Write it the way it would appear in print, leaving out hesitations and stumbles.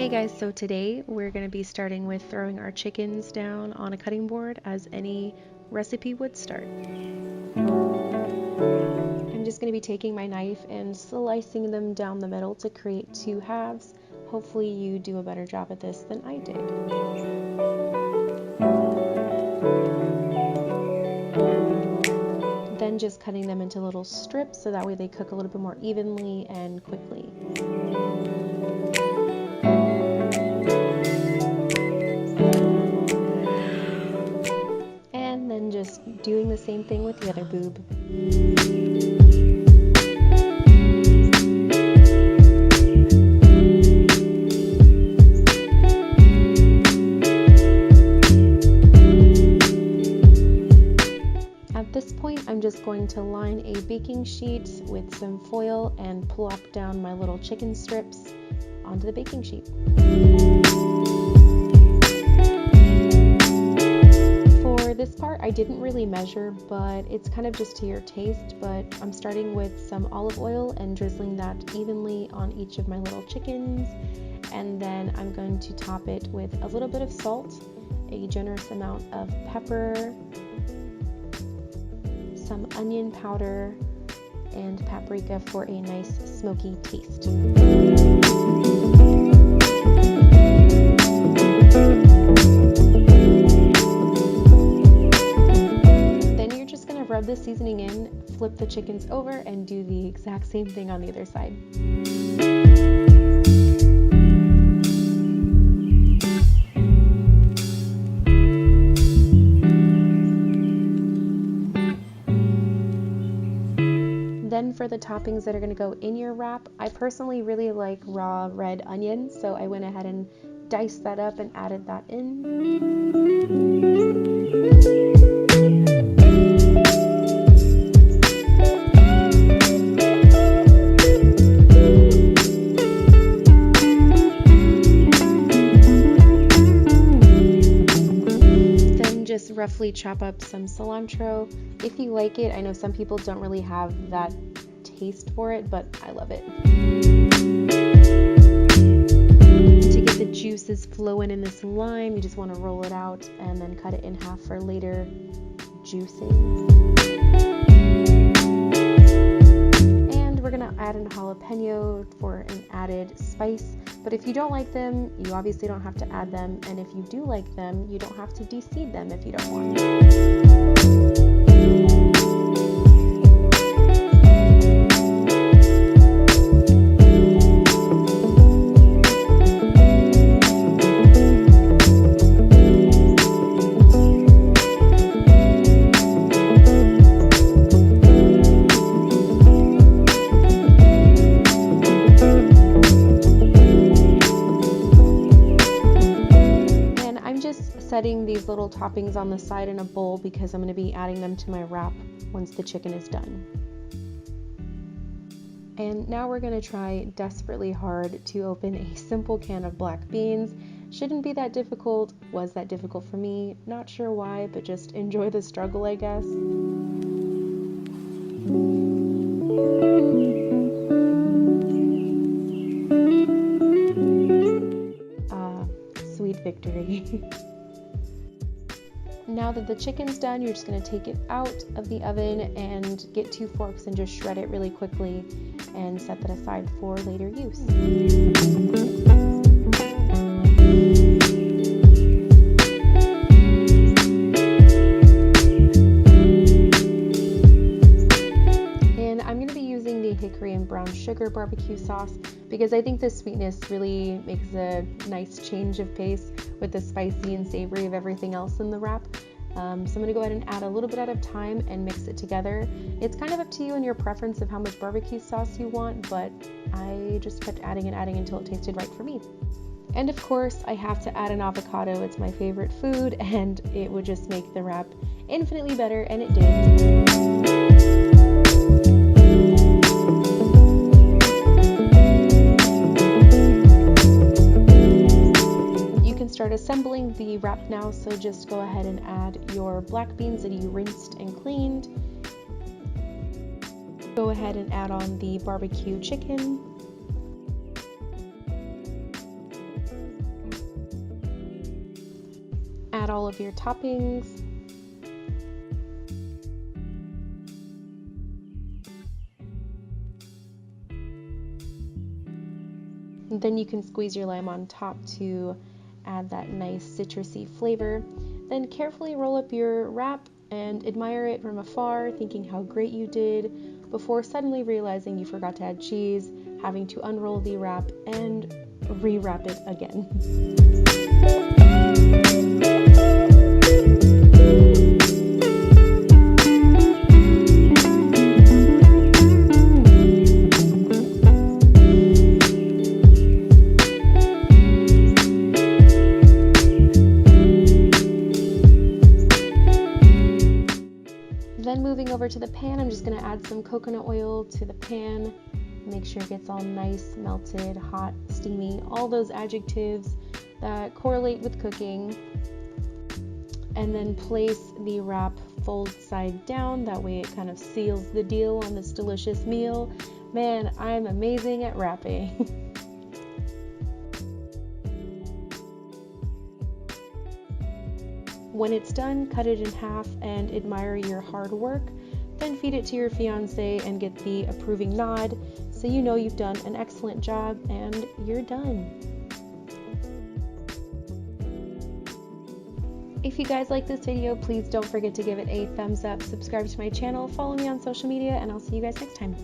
Hey guys, so today we're going to be starting with throwing our chickens down on a cutting board as any recipe would start. I'm just going to be taking my knife and slicing them down the middle to create two halves. Hopefully you do a better job at this than I did. Then just cutting them into little strips so that way they cook a little bit more evenly and quickly. And then just doing the same thing with the other boob. At this point, I'm just going to line a baking sheet with some foil and plop down my little chicken strips onto the baking sheet. For this part, I didn't really measure, but it's kind of just to your taste, but I'm starting with some olive oil and drizzling that evenly on each of my little chickens, and then I'm going to top it with a little bit of salt, a generous amount of pepper, some onion powder, and paprika for a nice smoky taste. Then you're just going to rub the seasoning in, flip the chickens over, and do the exact same thing on the other side. Then for the toppings that are going to go in your wrap, I personally really like raw red onion, so I went ahead and diced that up and added that in. Then just roughly chop up some cilantro. If you like it, I know some people don't really have that taste for it, but I love it. To get the juices flowing in this lime, you just want to roll it out and then cut it in half for later juicing. And we're going to add an jalapeno for an added spice, but if you don't like them, you obviously don't have to add them, and if you do like them, you don't have to de-seed them if you don't want. Setting these little toppings on the side in a bowl because I'm going to be adding them to my wrap once the chicken is done. And now we're going to try desperately hard to open a simple can of black beans. Shouldn't be that difficult. Was that difficult for me? Not sure why, but just enjoy the struggle, I guess. Sweet victory. Now that the chicken's done, you're just going to take it out of the oven and get 2 forks and just shred it really quickly and set that aside for later use. And I'm going to be using the hickory and brown sugar barbecue sauce because I think the sweetness really makes a nice change of pace with the spicy and savory of everything else in the wrap. So I'm going to go ahead and add a little bit at a time and mix it together. It's kind of up to you and your preference of how much barbecue sauce you want, but I just kept adding and adding until it tasted right for me. And of course, I have to add an avocado. It's my favorite food, and it would just make the wrap infinitely better, and it did. Start assembling the wrap now, so just go ahead and add your black beans that you rinsed and cleaned. Go ahead and add on the barbecue chicken. add all of your toppings. And then you can squeeze your lime on top to add that nice citrusy flavor. Then carefully roll up your wrap and admire it from afar, thinking how great you did, before suddenly realizing you forgot to add cheese, having to unroll the wrap and rewrap it again. Then moving over to the pan, I'm just going to add some coconut oil to the pan. Make sure it gets all nice, melted, hot, steamy, all those adjectives that correlate with cooking. And then place the wrap fold side down. That way it kind of seals the deal on this delicious meal. Man, I'm amazing at wrapping. When it's done, cut it in half and admire your hard work. Then feed it to your fiance and get the approving nod, so you know you've done an excellent job and you're done. If you guys like this video, please don't forget to give it a thumbs up, subscribe to my channel, follow me on social media, and I'll see you guys next time.